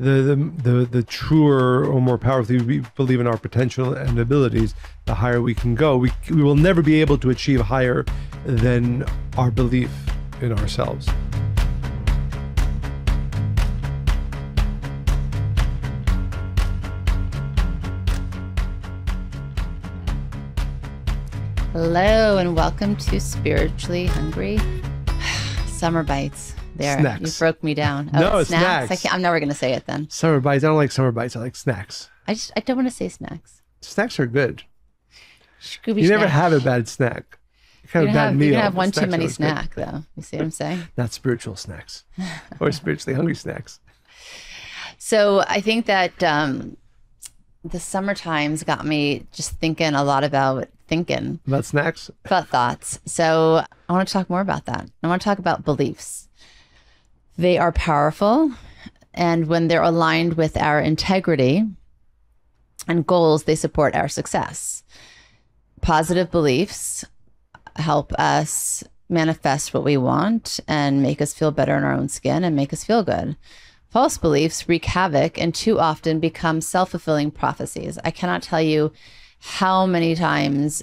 the truer or more powerfully we believe in our potential and abilities, the higher we can go. We will never be able to achieve higher than our belief in ourselves. Hello and welcome to Spiritually Hungry. Summer bites. There, snacks. You broke me down. No, it's snacks. I'm never going to say it then. Summer bites. I don't like summer bites. I like snacks. I don't want to say snacks. Snacks are good. Scooby you snack. never have a bad snack. You have a bad meal. You can have one too many snack, though. You see what I'm saying? Not spiritual snacks or spiritually hungry snacks. So I think that the summer times got me just thinking a lot about snacks, about thoughts. So I want to talk more about that. I want to talk about beliefs. They are powerful, and when they're aligned with our integrity and goals, they support our success. Positive beliefs help us manifest what we want and make us feel better in our own skin and make us feel good. False beliefs wreak havoc and too often become self-fulfilling prophecies. I cannot tell you how many times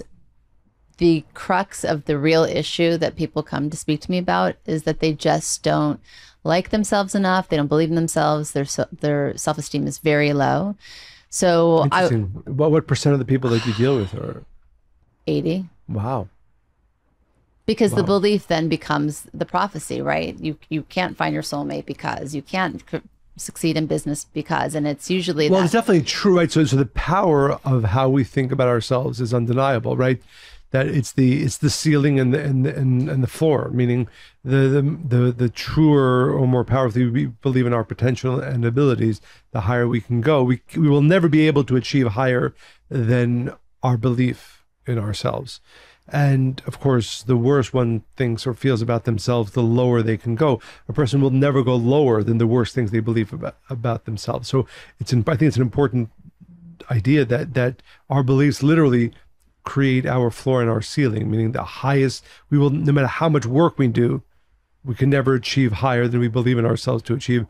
the crux of the real issue that people come to speak to me about is that they just don't like themselves enough. They don't believe in themselves. Their self-esteem is very low. So what percent of the people that you deal with are 80? Wow. Because the belief then becomes the prophecy, right? You can't find your soulmate because you can't succeed in business because, and it's usually it's definitely true, right? So the power of how we think about ourselves is undeniable, right? That it's the ceiling and the floor, meaning the truer or more powerfully we believe in our potential and abilities, the higher we can go. We will never be able to achieve higher than our belief in ourselves. And of course, the worse one thinks or feels about themselves, the lower they can go. A person will never go lower than the worst things they believe about themselves. So I think it's an important idea that our beliefs literally create our floor and our ceiling, meaning the highest, no matter how much work we do, we can never achieve higher than we believe in ourselves to achieve.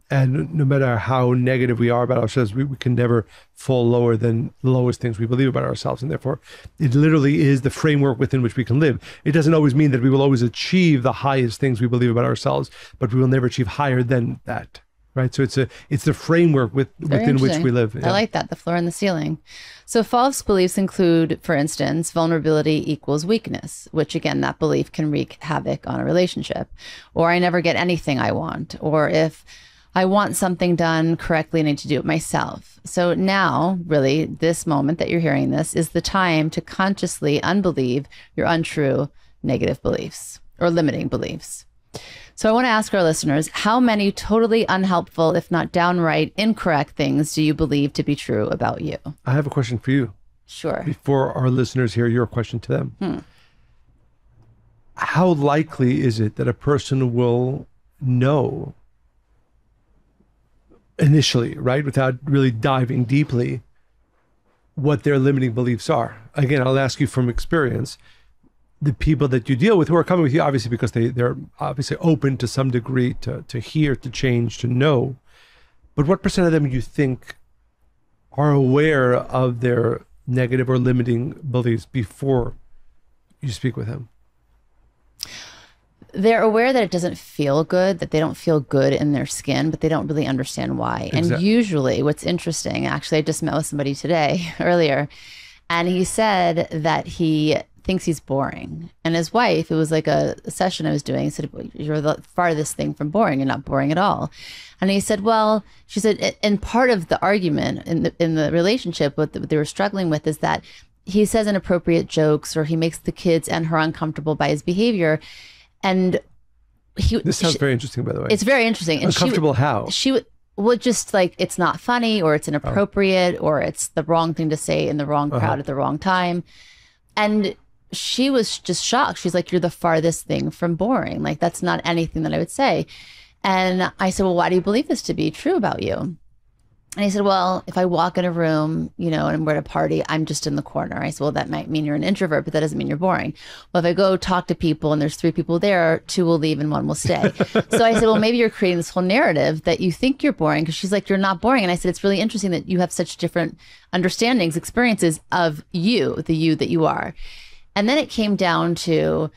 And no matter how negative we are about ourselves, we can never fall lower than the lowest things we believe about ourselves. And therefore, it literally is the framework within which we can live. It doesn't always mean that we will always achieve the highest things we believe about ourselves, but we will never achieve higher than that. Right. So it's the framework within which we live. Yeah. I like that, the floor and the ceiling. So false beliefs include, for instance, vulnerability equals weakness, which again, that belief can wreak havoc on a relationship. Or I never get anything I want. Or if I want something done correctly, I need to do it myself. So now, really, this moment that you're hearing this is the time to consciously unbelieve your untrue negative beliefs or limiting beliefs. So I want to ask our listeners, how many totally unhelpful, if not downright incorrect things do you believe to be true about you? I have a question for you. Sure. Before our listeners hear your question to them. How likely is it that a person will know initially, right, without really diving deeply, what their limiting beliefs are? Again, I'll ask you from experience. The people that you deal with who are coming with you, obviously, because they're obviously open to some degree to hear, to change, to know. But what percent of them you think are aware of their negative or limiting beliefs before you speak with them? They're aware that it doesn't feel good, that they don't feel good in their skin, but they don't really understand why. And usually what's interesting, actually, I just met with somebody today, earlier, and he said that he thinks he's boring. And his wife, it was like a session I was doing, said, well, you're the farthest thing from boring. You're not boring at all. And he said, well, she said, and part of the argument in the relationship, what they were struggling with is that he says inappropriate jokes or he makes the kids and her uncomfortable by his behavior. And this sounds very interesting, by the way. It's very interesting. And uncomfortable how? She would just like, it's not funny or it's inappropriate or it's the wrong thing to say in the wrong crowd at the wrong time. And she was just shocked. She's like, you're the farthest thing from boring. Like, that's not anything that I would say. And I said, well, why do you believe this to be true about you? And he said, well, if I walk in a room, you know, and we're at a party, I'm just in the corner. I said, well, that might mean you're an introvert, but that doesn't mean you're boring. Well, if I go talk to people and there's 3 people there, 2 will leave and 1 will stay. So I said, well, maybe you're creating this whole narrative that you think you're boring. Because she's like, you're not boring. And I said, it's really interesting that you have such different understandings, experiences of you, the you that you are. And then it came down to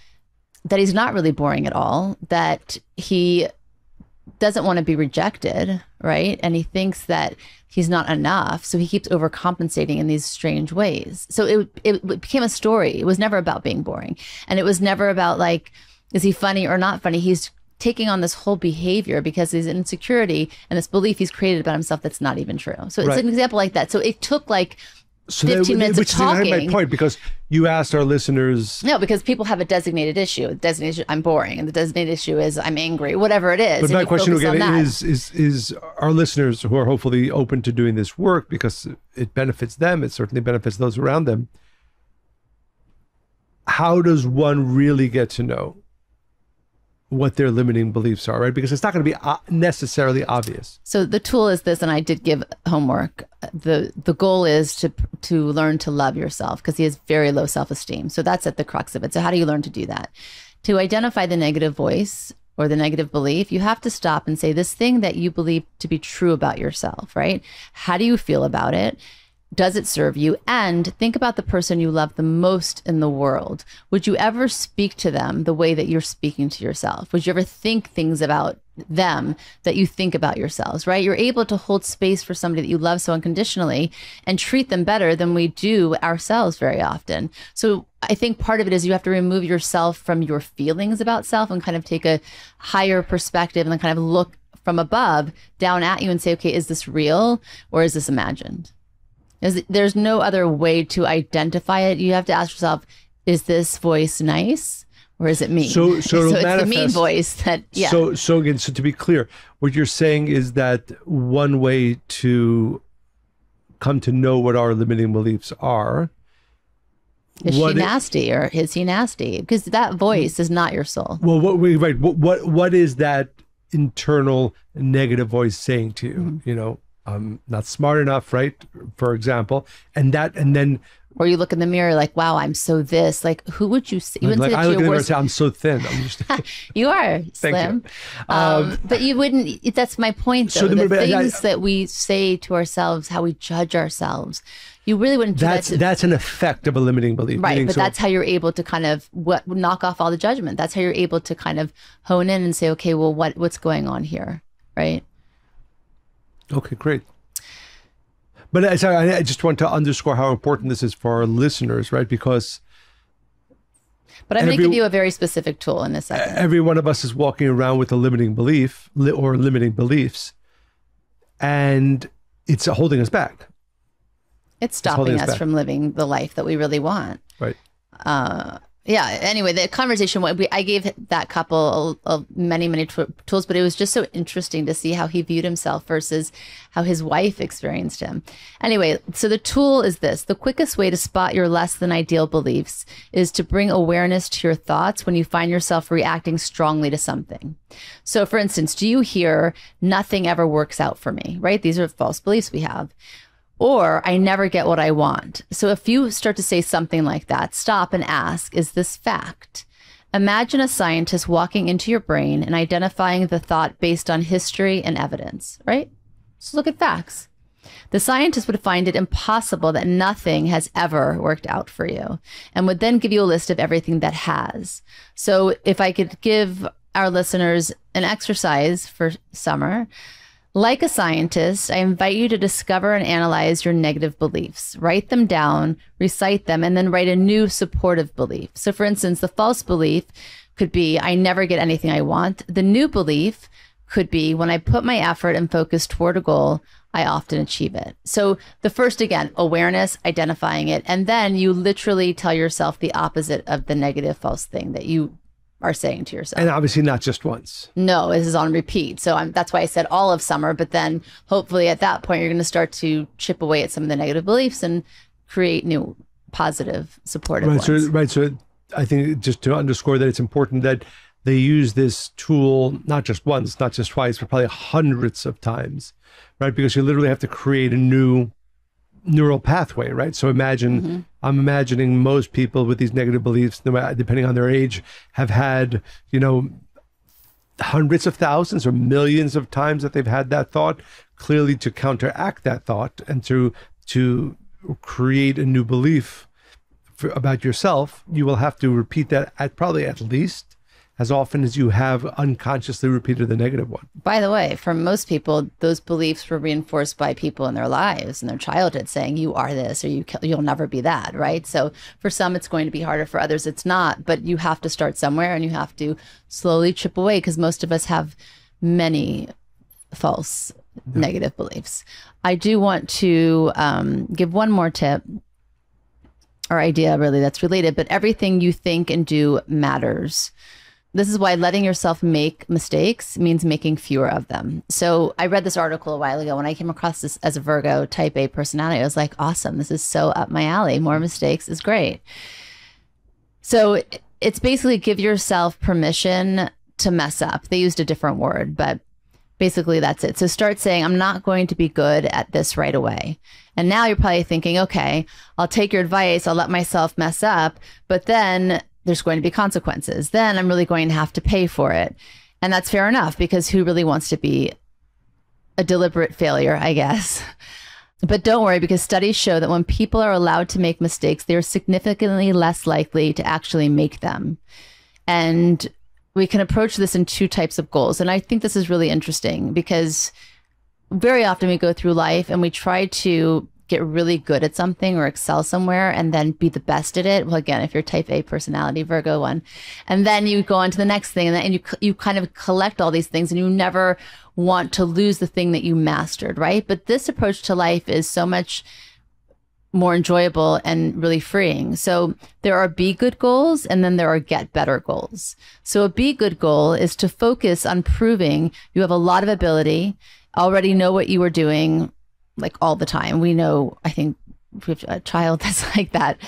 that he's not really boring at all, that he doesn't want to be rejected, right? And he thinks that he's not enough. So he keeps overcompensating in these strange ways. So it became a story. It was never about being boring. And it was never about like, is he funny or not funny? He's taking on this whole behavior because his insecurity and this belief he's created about himself that's not even true. So it's an example like that. So it took like 15 minutes of talking. Which is my point, because you asked our listeners. No, because people have a designated issue. The designated issue, I'm boring, and the designated issue is I'm angry, whatever it is. But my question again is our listeners who are hopefully open to doing this work because it benefits them, it certainly benefits those around them. How does one really get to know what their limiting beliefs are, right? Because it's not going to be necessarily obvious. So the tool is this, and I did give homework. The goal is to learn to love yourself, because he has very low self-esteem. So that's at the crux of it. So how do you learn to do that? To identify the negative voice or the negative belief, you have to stop and say this thing that you believe to be true about yourself, right? How do you feel about it? Does it serve you? And think about the person you love the most in the world. Would you ever speak to them the way that you're speaking to yourself? Would you ever think things about them that you think about yourselves, right? You're able to hold space for somebody that you love so unconditionally and treat them better than we do ourselves very often. So I think part of it is you have to remove yourself from your feelings about self and kind of take a higher perspective and then kind of look from above down at you and say, okay, is this real or is this imagined? There's no other way to identify it. You have to ask yourself, is this voice nice or is it mean? So it's the mean voice that, yeah. So again, so to be clear, what you're saying is that one way to come to know what our limiting beliefs are. Is she nasty or is he nasty? Because that voice is not your soul. Well, what is that internal negative voice saying to you? Mm-hmm. You know, I'm not smart enough, right? For example, and then. Or you look in the mirror like, wow, I'm so this. Like, who would you say? You like I look in the mirror and say, I'm so thin. I'm just. You are slim. But you wouldn't. That's my point, though. So the things that we say to ourselves, how we judge ourselves, you really wouldn't do that. That's an effect of a limiting belief. Right, but that's how you're able to kind of knock off all the judgment. That's how you're able to kind of hone in and say, okay, well, what's going on here, right? Okay, great. But I just want to underscore how important this is for our listeners, right? Because... But I'm going to give you a very specific tool in a second. Every one of us is walking around with a limiting belief or limiting beliefs, and it's holding us back. It's stopping us from living the life that we really want. Right. Yeah. Anyway, the conversation, I gave that couple many tools, but it was just so interesting to see how he viewed himself versus how his wife experienced him. Anyway, so the tool is this. The quickest way to spot your less than ideal beliefs is to bring awareness to your thoughts when you find yourself reacting strongly to something. So for instance, do you hear nothing ever works out for me, right? These are false beliefs we have. Or I never get what I want. So if you start to say something like that, stop and ask, is this fact? Imagine a scientist walking into your brain and identifying the thought based on history and evidence, right? So look at facts. The scientist would find it impossible that nothing has ever worked out for you and would then give you a list of everything that has. So if I could give our listeners an exercise for summer, like a scientist, I invite you to discover and analyze your negative beliefs. Write them down, recite them, and then write a new supportive belief. So for instance, the false belief could be, I never get anything I want. The new belief could be, when I put my effort and focus toward a goal, I often achieve it. So the first, again, awareness, identifying it, and then you literally tell yourself the opposite of the negative false thing that you are saying to yourself. And obviously not just once. No, this is on repeat. So that's why I said all of summer, but then hopefully at that point, you're going to start to chip away at some of the negative beliefs and create new positive, supportive ones. So I think just to underscore that it's important that they use this tool not just once, not just twice, but probably hundreds of times, right? Because you literally have to create a new neural pathway, right? So imagine, I'm imagining most people with these negative beliefs, depending on their age, have had, hundreds of thousands or millions of times that they've had that thought. Clearly, to counteract that thought and to create a new belief about yourself, you will have to repeat that at least as often as you have unconsciously repeated the negative one. By the way, for most people, those beliefs were reinforced by people in their lives, in their childhood, saying you are this or you'll never be that, right? So for some, it's going to be harder. For others, it's not. But you have to start somewhere, and you have to slowly chip away, because most of us have many false negative beliefs. I do want to give one more tip or idea, really, that's related, but everything you think and do matters. This is why letting yourself make mistakes means making fewer of them. So I read this article a while ago when I came across this as a Virgo type A personality. I was like, awesome, this is so up my alley. More mistakes is great. So it's basically give yourself permission to mess up. They used a different word, but basically that's it. So start saying, I'm not going to be good at this right away. And now you're probably thinking, okay, I'll take your advice. I'll let myself mess up, but then there's going to be consequences. Then I'm really going to have to pay for it. And that's fair enough, because who really wants to be a deliberate failure, I guess. But don't worry, because studies show that when people are allowed to make mistakes, they're significantly less likely to actually make them. And we can approach this in two types of goals. And I think this is really interesting, because very often we go through life and we try to get really good at something or excel somewhere and then be the best at it. Well, again, if you're type A personality, Virgo one, and then you go on to the next thing, and you kind of collect all these things, and you never want to lose the thing that you mastered, right? But this approach to life is so much more enjoyable and really freeing. So there are be good goals, and then there are get better goals. So a be good goal is to focus on proving you have a lot of ability, already know what you were doing, like all the time. We know, I think we have a child that's like that.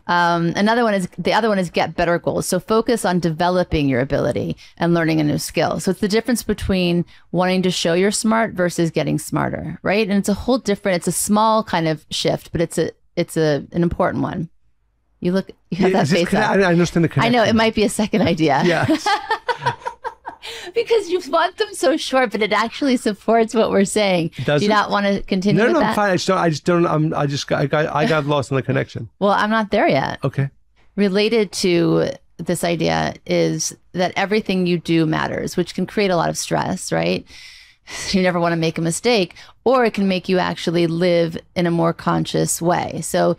The other one is get better goals. So focus on developing your ability and learning a new skill. So it's the difference between wanting to show you're smart versus getting smarter, right? And it's a small kind of shift, but it's an important one. You have that face up. I understand the connection. I know, it might be a second idea. Yes. Because you want them so short, but it actually supports what we're saying. Do you not want to continue with that? No, I'm fine. I got lost in the connection. Well, I'm not there yet. Okay. Related to this idea is that everything you do matters, which can create a lot of stress, right? You never want to make a mistake, or it can make you actually live in a more conscious way. So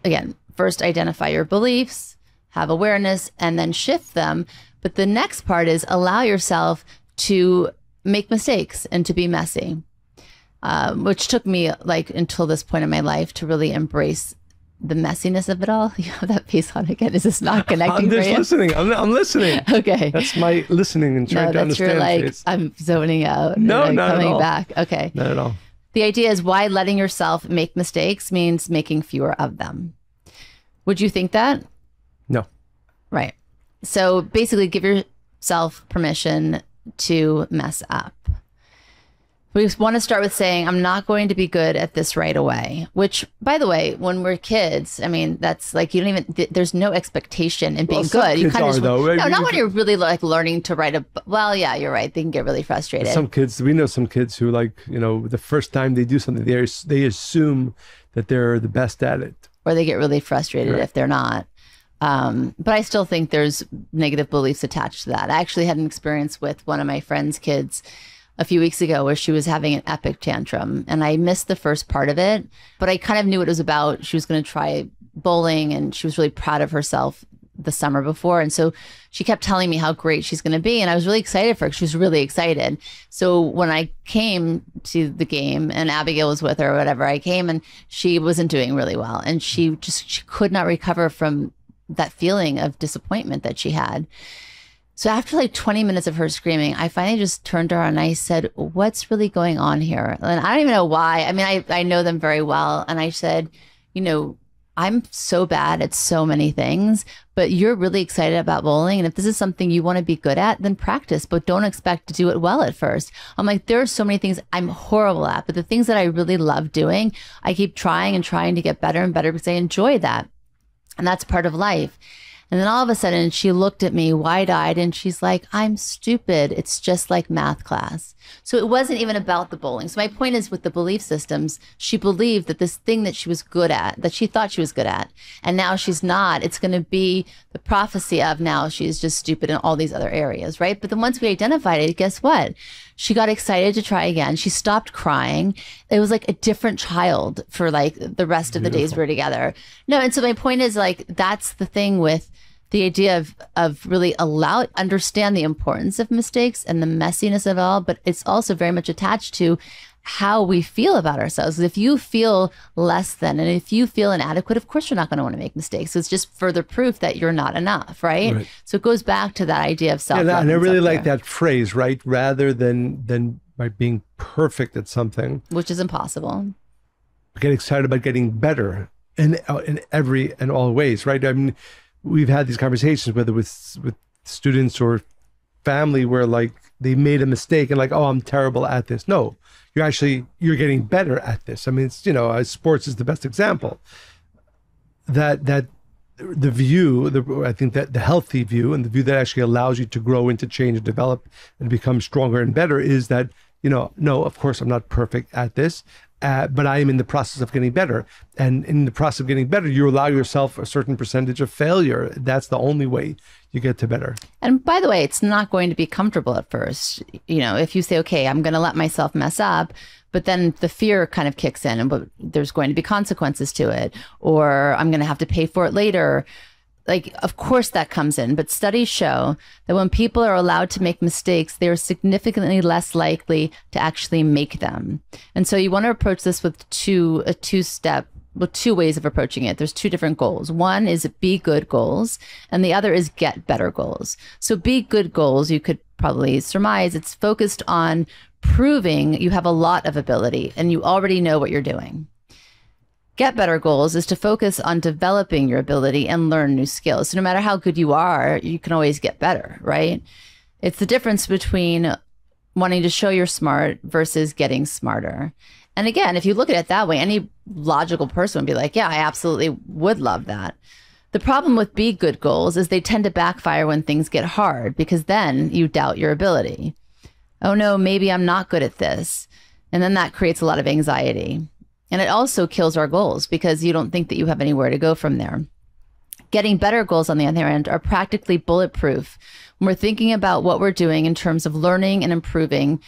again, first identify your beliefs, have awareness, and then shift them. But the next part is allow yourself to make mistakes and to be messy, which took me like until this point in my life to really embrace the messiness of it all. You have that face on again. Is this not connecting? I'm just listening. I'm listening. Okay. That's my listening and trying to understand. You're like, I'm zoning out. No, not coming at all. Back. Okay. Not at all. The idea is why letting yourself make mistakes means making fewer of them. Would you think that? No. Right. So basically give yourself permission to mess up. We want to start with saying, I'm not going to be good at this right away, which, by the way, when we're kids, I mean, that's like, there's no expectation in being good. You kind of not when you're really like learning to write well, yeah, you're right. They can get really frustrated. We know some kids who the first time they do something, they assume that they're the best at it. Or they get really frustrated Right. if they're not. But I still think there's negative beliefs attached to that. I actually had an experience with one of my friend's kids a few weeks ago where she was having an epic tantrum, and I missed the first part of it, but I kind of knew what it was about. She was going to try bowling, and she was really proud of herself the summer before. And so she kept telling me how great she's going to be. And I was really excited for her. She was really excited. So when I came to the game and Abigail was with her or whatever, I came and she wasn't doing really well. And she could not recover from that feeling of disappointment that she had. So after like 20 minutes of her screaming, I finally just turned to her and I said, what's really going on here? And I don't even know why. I mean, I know them very well. And I said, I'm so bad at so many things, but you're really excited about bowling. And if this is something you want to be good at, then practice, but don't expect to do it well at first. I'm like, there are so many things I'm horrible at, but the things that I really love doing, I keep trying and trying to get better and better because I enjoy that. And that's part of life. And then all of a sudden she looked at me wide-eyed and she's like, I'm stupid. It's just like math class. So it wasn't even about the bowling. So my point is with the belief systems, she believed that this thing that she was good at, that she thought she was good at, and now she's not, it's going to be the prophecy of now she's just stupid in all these other areas, right? But then once we identified it, guess what? She got excited to try again. She stopped crying. It was like a different child for like the rest of the days we were together. No, and so my point is like, that's the thing with the idea of really understand the importance of mistakes and the messiness of it all, but it's also very much attached to how we feel about ourselves. If you feel less than, and if you feel inadequate, of course you're not going to want to make mistakes. So it's just further proof that you're not enough, right? So it goes back to that idea of self-love. Yeah, and I really like that phrase, right? Rather than by being perfect at something, which is impossible. Get excited about getting better in every and all ways, right? I mean, we've had these conversations, whether with students or family, where like they made a mistake and like, oh, I'm terrible at this. No, you're getting better at this. I mean, it's, sports is the best example. That the view, I think that the healthy view and the view that actually allows you to grow and to change and develop and become stronger and better is that, no, of course I'm not perfect at this. But I am in the process of getting better. And in the process of getting better, you allow yourself a certain percentage of failure. That's the only way you get to better. And by the way, it's not going to be comfortable at first. If you say, okay, I'm going to let myself mess up, but then the fear kind of kicks in and there's going to be consequences to it, or I'm going to have to pay for it later. Like, of course that comes in, but studies show that when people are allowed to make mistakes, they're significantly less likely to actually make them. And so you want to approach this with two ways of approaching it. There's two different goals. One is be good goals, and the other is get better goals. So be good goals, you could probably surmise it's focused on proving you have a lot of ability and you already know what you're doing. Get better goals is to focus on developing your ability and learn new skills. So no matter how good you are, you can always get better, right? It's the difference between wanting to show you're smart versus getting smarter. And again, if you look at it that way, any logical person would be like, yeah, I absolutely would love that. The problem with be good goals is they tend to backfire when things get hard, because then you doubt your ability. Oh no, maybe I'm not good at this. And then that creates a lot of anxiety. And it also kills our goals because you don't think that you have anywhere to go from there. Getting better goals, on the other hand, are practically bulletproof. When we're thinking about what we're doing in terms of learning and improving,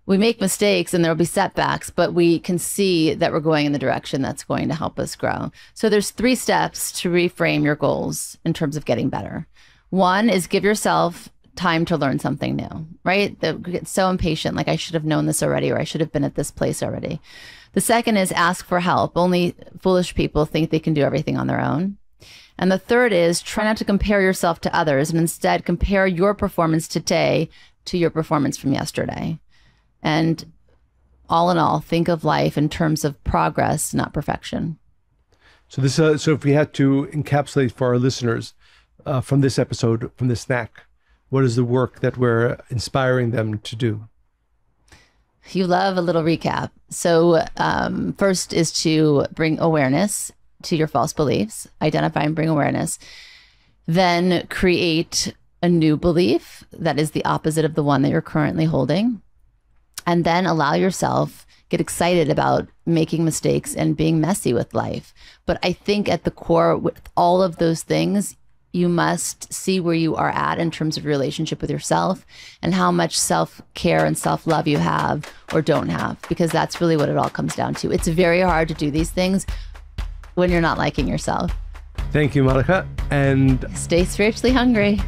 we make mistakes and there'll be setbacks, but we can see that we're going in the direction that's going to help us grow. So there's 3 steps to reframe your goals in terms of getting better. One is give yourself time to learn something new, right? That get so impatient, like I should have known this already, or I should have been at this place already. The second is ask for help. Only foolish people think they can do everything on their own. And the third is try not to compare yourself to others, and instead compare your performance today to your performance from yesterday. And all in all, think of life in terms of progress, not perfection. So if we had to encapsulate for our listeners from this episode, from this snack, what is the work that we're inspiring them to do? You love a little recap. So first is to bring awareness to your false beliefs, identify and bring awareness. Then create a new belief that is the opposite of the one that you're currently holding. And then allow yourself, get excited about making mistakes and being messy with life. But I think at the core, with all of those things, you must see where you are at in terms of your relationship with yourself and how much self-care and self-love you have or don't have, because that's really what it all comes down to. It's very hard to do these things when you're not liking yourself. Thank you, Monica. And stay spiritually hungry.